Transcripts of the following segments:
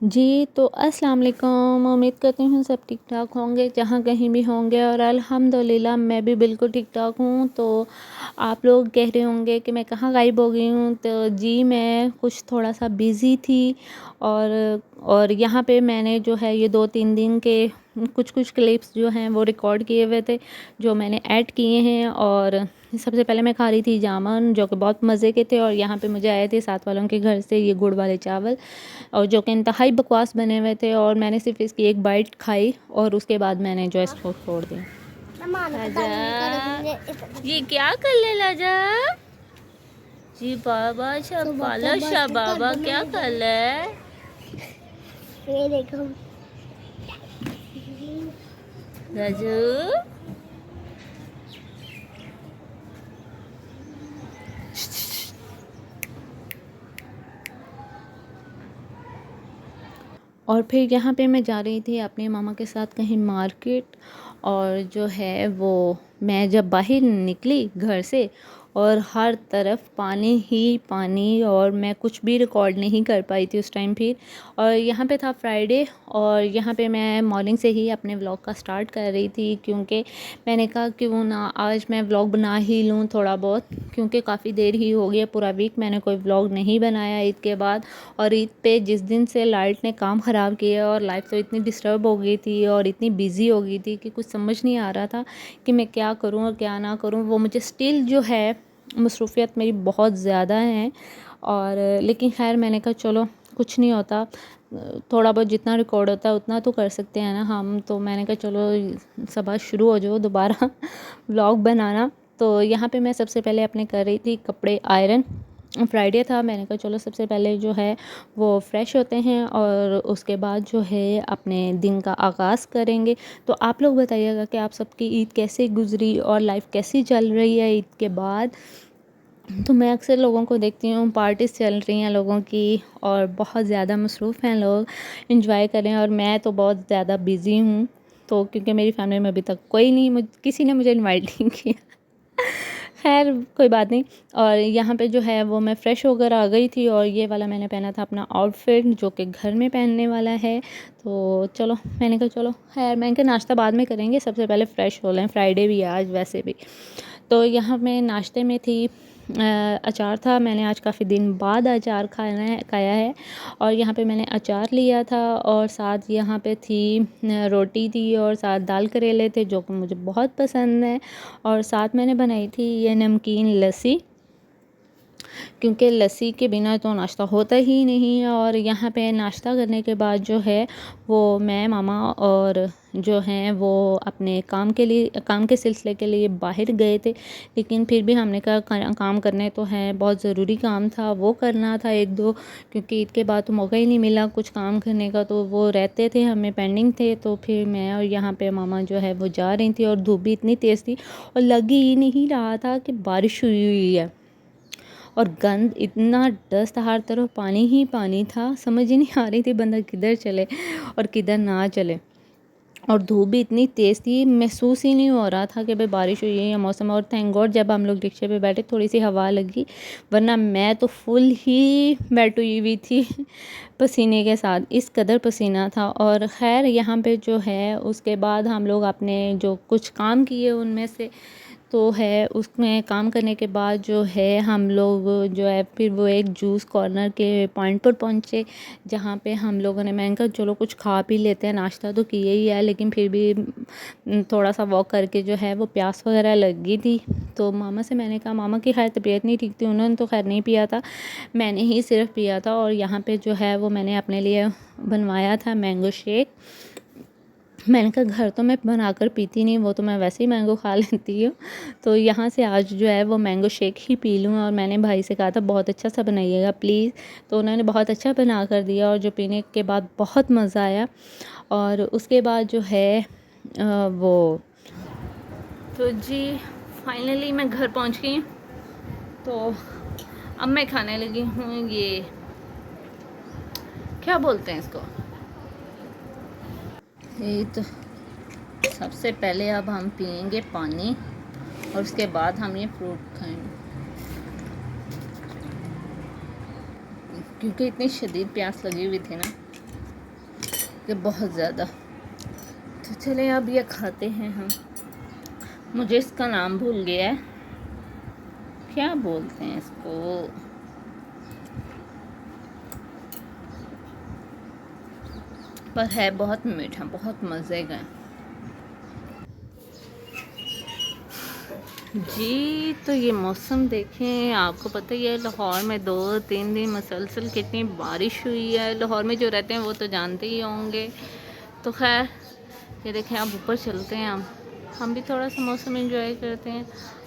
जी, तो अस्सलाम वालेकुम। उम्मीद करती हूँ सब ठीक-ठाक होंगे, जहाँ कहीं भी होंगे और अल्हम्दुलिल्लाह मैं भी बिल्कुल ठीक-ठाक हूँ। तो आप लोग कह रहे होंगे कि मैं कहाँ गायब हो गई हूँ, तो जी मैं कुछ थोड़ा-सा बिज़ी थी और यहाँ पे मैंने जो है ये 2-3 दिन के कुछ-कुछ क्लिप्स जो हैं वो रिकॉर्ड किए हुए थे, जो मैंने ऐड किए हैं। और सबसे पहले मैं खा रही थी जामुन, जो कि बहुत मज़े के थे, और यहाँ पे मुझे आए थे साथ वालों के घर से ये गुड़ वाले चावल, और जो कि इंतहाई बकवास बने हुए थे। और मैंने सिर्फ इसकी एक बाइट खाई और उसके बाद मैंने जो इसको छोड़ दिया। ये क्या कर ले लाजा जी बाबा शाबाला शाबाबा क्या कर ले ये देखो राजू। और फिर यहाँ पे मैं जा रही थी अपने मामा के साथ कहीं मार्केट, और जो है वो मैं जब बाहर निकली घर से और हर तरफ पानी ही पानी, और मैं कुछ भी रिकॉर्ड नहीं कर पाई थी उस टाइम फिर। और यहाँ पे था फ्राइडे, और यहाँ पे मैं मॉर्निंग से ही अपने व्लॉग का स्टार्ट कर रही थी, क्योंकि मैंने कहा क्यों ना आज मैं व्लॉग बना ही लूँ थोड़ा बहुत, क्योंकि काफ़ी देर ही हो गई, पूरा वीक मैंने कोई व्लॉग नहीं बनाया ईद के बाद। और ईद पे जिस दिन से लाइट ने काम ख़राब किया और लाइफ तो इतनी डिस्टर्ब हो गई थी और इतनी बिज़ी हो गई थी कि कुछ समझ नहीं आ रहा था कि मैं क्या करूँ और क्या ना करूँ। वो मुझे स्टिल जो है मसरूफ़ियत मेरी बहुत ज़्यादा है, और लेकिन खैर मैंने कहा चलो कुछ नहीं होता, थोड़ा बहुत जितना रिकॉर्ड होता है उतना तो कर सकते हैं ना हम। तो मैंने कहा चलो सुबह शुरू हो जाओ दोबारा व्लॉग बनाना। तो यहाँ पे मैं सबसे पहले अपने कर रही थी कपड़े आयरन। फ्राइडे था, मैंने कहा चलो सबसे पहले जो है वो फ़्रेश होते हैं और उसके बाद जो है अपने दिन का आगाज़ करेंगे। तो आप लोग बताइएगा कि आप सबकी ईद कैसे गुज़री और लाइफ कैसी चल रही है ईद के बाद। तो मैं अक्सर लोगों को देखती हूँ पार्टीज़ चल रही हैं लोगों की, और बहुत ज़्यादा मसरूफ़ हैं लोग, एंजॉय कर रहे हैं, और मैं तो बहुत ज़्यादा बिज़ी हूँ। तो क्योंकि मेरी फैमिली में अभी तक कोई नहीं, किसी ने मुझे इनवाइट नहीं किया खैर कोई बात नहीं। और यहाँ पे जो है वो मैं फ़्रेश होकर आ गई थी, और ये वाला मैंने पहना था अपना आउटफिट जो कि घर में पहनने वाला है। तो चलो मैंने कहा चलो खैर मैंने कहा नाश्ता बाद में करेंगे, सबसे पहले फ़्रेश हो लें, फ्राइडे भी है आज वैसे भी। तो यहाँ मैं नाश्ते में थी अचार था, मैंने आज काफ़ी दिन बाद अचार खाया है। और यहाँ पे मैंने अचार लिया था, और साथ यहाँ पे थी रोटी थी, और साथ दाल करेले थे जो कि मुझे बहुत पसंद है। और साथ मैंने बनाई थी ये नमकीन लस्सी, क्योंकि लस्सी के बिना तो नाश्ता होता ही नहीं है। और यहाँ पे नाश्ता करने के बाद जो है वो मैं मामा और जो हैं वो अपने काम के सिलसिले के लिए बाहर गए थे, लेकिन फिर भी हमने कहा काम करने तो हैं, बहुत ज़रूरी काम था वो करना था एक दो, क्योंकि ईद के बाद तो मौका ही नहीं मिला कुछ काम करने का, तो वो रहते थे हमें पेंडिंग थे। तो फिर मैं और यहाँ पे मामा जो है वो जा रही थी, और धूप भी इतनी तेज़ थी और लग ही नहीं रहा था कि बारिश हुई है, और गंद इतना, डस्ट हर तरफ पानी ही पानी था, समझ ही नहीं आ रही थी बंदा किधर चले और किधर ना चले। और धूप भी इतनी तेज़ थी, महसूस ही नहीं हो रहा था कि भाई बारिश हुई है या मौसम। और थैंक गॉड जब हम लोग रिक्शे पे बैठे थोड़ी सी हवा लगी, वरना मैं तो फुल ही वेट हुई हुई थी पसीने के साथ, इस कदर पसीना था। और ख़ैर यहाँ पे जो है उसके बाद हम लोग अपने जो कुछ काम किए उनमें से तो है, उसमें काम करने के बाद जो है हम लोग जो है फिर वो एक जूस कॉर्नर के पॉइंट पर पहुँचे, जहाँ पे हम लोगों ने, मैंने कहा चलो कुछ खा पी लेते हैं, नाश्ता तो किया ही है, लेकिन फिर भी थोड़ा सा वॉक करके जो है वो प्यास वगैरह लगी थी। तो मामा से मैंने कहा, मामा की खैर तबीयत नहीं ठीक थी, उन्होंने तो खैर नहीं पिया था, मैंने ही सिर्फ पिया था। और यहाँ पे जो है वो मैंने अपने लिए बनवाया था मैंगो शेक। मैंने कहा घर तो मैं बनाकर पीती नहीं, वो तो मैं वैसे ही मैंगो खा लेती हूँ, तो यहाँ से आज जो है वो मैंगो शेक ही पी लूँ। और मैंने भाई से कहा था बहुत अच्छा सा बनाइएगा प्लीज़, तो उन्होंने बहुत अच्छा बना कर दिया, और जो पीने के बाद बहुत मज़ा आया। और उसके बाद जो है वो, तो जी फाइनली मैं घर पहुँच गई। तो अब मैं खाने लगी हूँ, ये क्या बोलते हैं इसको, ये तो सबसे पहले अब हम पियेंगे पानी, और उसके बाद हम ये फ्रूट खाएंगे, क्योंकि इतनी शदीद प्यास लगी हुई थी ना। कि बहुत ज़्यादा। तो चलें अब ये खाते हैं हम। मुझे इसका नाम भूल गया है, क्या बोलते हैं इसको। पर है बहुत मीठा, बहुत मज़े का। जी तो ये मौसम देखें, आपको पता ही है लाहौर में 2-3 दिन मुसलसल कितनी बारिश हुई है। लाहौर में जो रहते हैं वो तो जानते ही होंगे। तो खैर ये देखें, अब ऊपर चलते हैं। हम भी थोड़ा सा मौसम एंजॉय करते हैं।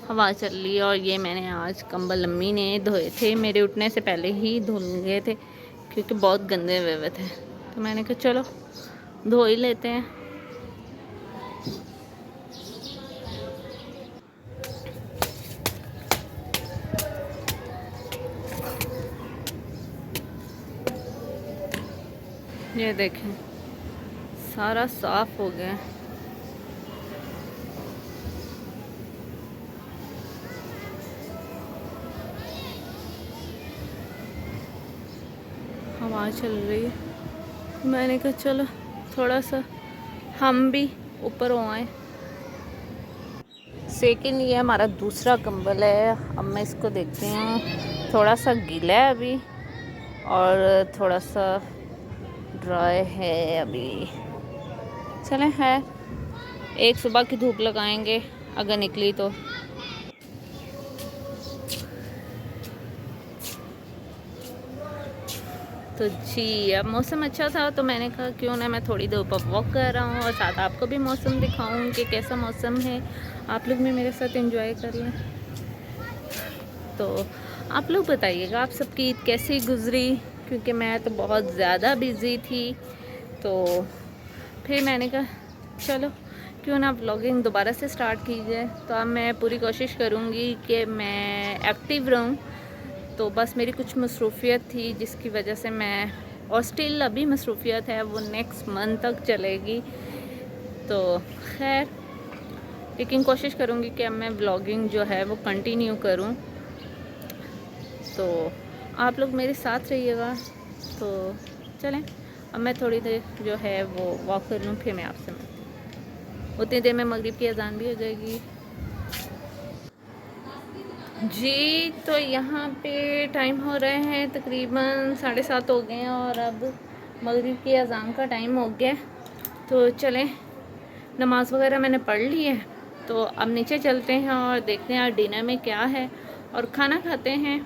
हवा चल रही है। और ये मैंने आज कंबल अम्मी ने धोए थे, मेरे उठने से पहले ही धुल गए थे क्योंकि बहुत गंदे हुए थे। तो मैंने कहा चलो धो ही लेते हैं। ये देखें सारा साफ हो गया। हवा चल रही है। मैंने कहा चलो थोड़ा सा हम भी ऊपर हो आए। सेकंड ये हमारा दूसरा कंबल है। अब मैं इसको देखती हूँ, थोड़ा सा गीला है अभी और थोड़ा सा ड्राई है अभी। चलें है, एक सुबह की धूप लगाएंगे अगर निकली तो। तो जी अब मौसम अच्छा था तो मैंने कहा क्यों ना मैं थोड़ी देर ऊपर वॉक कर रहा हूँ और साथ आपको भी मौसम दिखाऊँ कि कैसा मौसम है। आप लोग भी मेरे साथ एंजॉय कर लें। तो आप लोग बताइएगा आप सबकी ईद कैसी गुजरी, क्योंकि मैं तो बहुत ज़्यादा बिज़ी थी। तो फिर मैंने कहा चलो क्यों ना व्लॉगिंग दोबारा से स्टार्ट की जाए। तो अब मैं पूरी कोशिश करूँगी कि मैं एक्टिव रहूँ। तो बस मेरी कुछ मसरूफ़ियत थी जिसकी वजह से मैं, और स्टिल अभी मसरूफ़ियत है, वो नेक्स्ट मंथ तक चलेगी। तो खैर लेकिन कोशिश करूँगी कि अब मैं व्लॉगिंग जो है वो कंटिन्यू करूँ। तो आप लोग मेरे साथ रहिएगा। तो चलें अब मैं थोड़ी देर जो है वो वॉक कर लूँ, फिर मैं आपसे मिलती हूँ। उतनी देर में मगरिब की अजान भी हो जाएगी। जी तो यहाँ पे टाइम हो रहे हैं तकरीबन 7:30 हो गए हैं और अब मगरिब की अजान का टाइम हो गया। तो चलें, नमाज़ वगैरह मैंने पढ़ ली है। तो अब नीचे चलते हैं और देखते हैं डिनर में क्या है और खाना खाते हैं।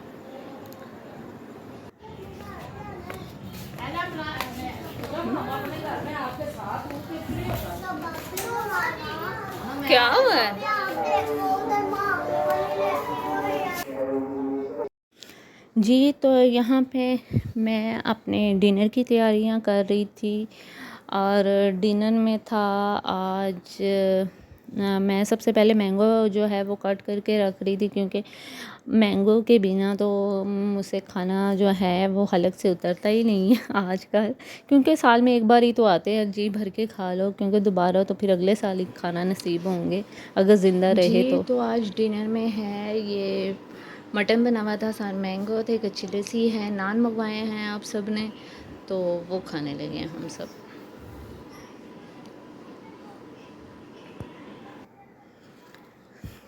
क्या हुआ है? जी तो यहाँ पे मैं अपने डिनर की तैयारियाँ कर रही थी और डिनर में था आज मैं सबसे पहले मैंगो जो है वो कट करके रख रही थी, क्योंकि मैंगो के बिना तो मुझसे खाना जो है वो हलक से उतरता ही नहीं है आजकल, क्योंकि साल में एक बार ही तो आते हैं। जी भर के खा लो, क्योंकि दोबारा तो फिर अगले साल ही खाना नसीब होंगे अगर ज़िंदा रहे तो आज डिनर में है ये मटन बना हुआ था, साथ मैंगो थे, कच्ची लस्सी है, नान मंगवाए हैं आप सब ने, तो वो खाने लगे हैं हम सब।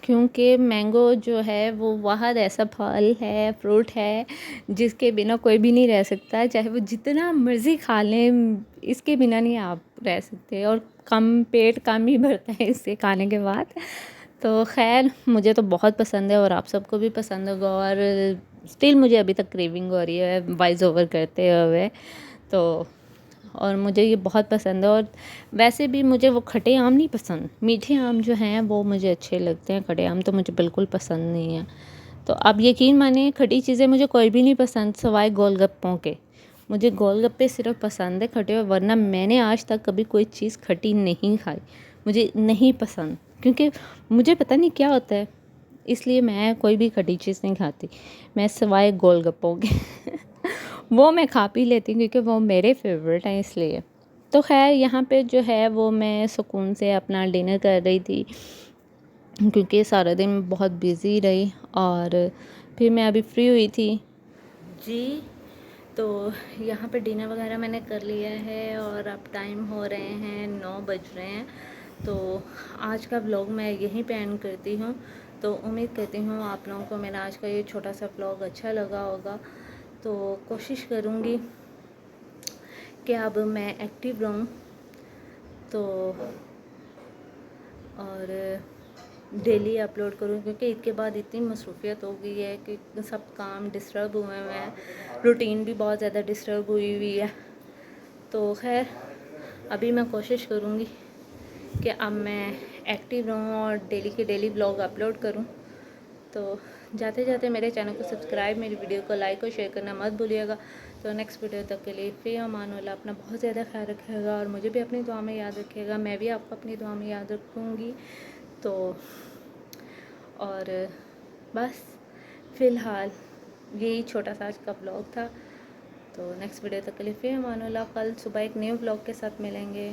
क्योंकि मैंगो जो है वो वाहद ऐसा फल है, फ्रूट है जिसके बिना कोई भी नहीं रह सकता, चाहे वो जितना मर्ज़ी खा लें इसके बिना नहीं आप रह सकते। और पेट कम ही भरता है इससे खाने के बाद। तो खैर मुझे तो बहुत पसंद है और आप सबको भी पसंद होगा, और स्टिल मुझे अभी तक क्रेविंग हो रही है वॉइस ओवर करते हुए। तो और मुझे ये बहुत पसंद है। और वैसे भी मुझे वो खट्टे आम नहीं पसंद, मीठे आम जो हैं वो मुझे अच्छे लगते हैं, खट्टे आम तो मुझे बिल्कुल पसंद नहीं है। तो अब यकीन माने खट्टी चीज़ें मुझे कोई भी नहीं पसंद सिवाय गोलगप्पों के। मुझे गोलगप्पे सिर्फ पसंद है खट्टे, वरना मैंने आज तक कभी कोई चीज़ खट्टी नहीं खाई, मुझे नहीं पसंद। क्योंकि मुझे पता नहीं क्या होता है, इसलिए मैं कोई भी खट्टी चीज़ नहीं खाती, मैं सिवाय गोलगप्पों के वो मैं खा पी लेती हूँ क्योंकि वो मेरे फेवरेट हैं इसलिए। तो खैर यहाँ पे जो है वो मैं सुकून से अपना डिनर कर रही थी, क्योंकि सारा दिन बहुत बिज़ी रही और फिर मैं अभी फ्री हुई थी। जी तो यहाँ पे डिनर वगैरह मैंने कर लिया है और अब टाइम हो रहे हैं 9 बज रहे हैं। तो आज का व्लॉग मैं यहीं पे एंड करती हूँ। तो उम्मीद करती हूँ आप लोगों को मेरा आज का ये छोटा सा व्लॉग अच्छा लगा होगा। तो कोशिश करूँगी कि अब मैं एक्टिव रहूँ। तो और डेली अपलोड करूँ, क्योंकि ईद के बाद इतनी मसरूफियत हो गई है कि सब काम डिस्टर्ब हुए हुए हैं, रूटीन भी बहुत ज़्यादा डिस्टर्ब हुई हुई है। तो खैर अभी मैं कोशिश करूँगी कि अब मैं एक्टिव रहूँ और डेली के डेली ब्लॉग अपलोड करूँ। तो जाते जाते मेरे चैनल को सब्सक्राइब, मेरी वीडियो को लाइक और शेयर करना मत भूलिएगा। तो नेक्स्ट वीडियो तक के लिए फ़ी अमान अल्लाह, अपना बहुत ज़्यादा ख्याल रखिएगा और मुझे भी अपनी दुआ में याद रखिएगा। मैं भी आपको अपनी दुआ में याद रखूँगी। तो और बस फ़िलहाल यही छोटा सा आज का ब्लॉग था। तो नेक्स्ट वीडियो तक के लिए फ़ी अमान अल्लाह। कल सुबह एक न्यू ब्लॉग के साथ मिलेंगे।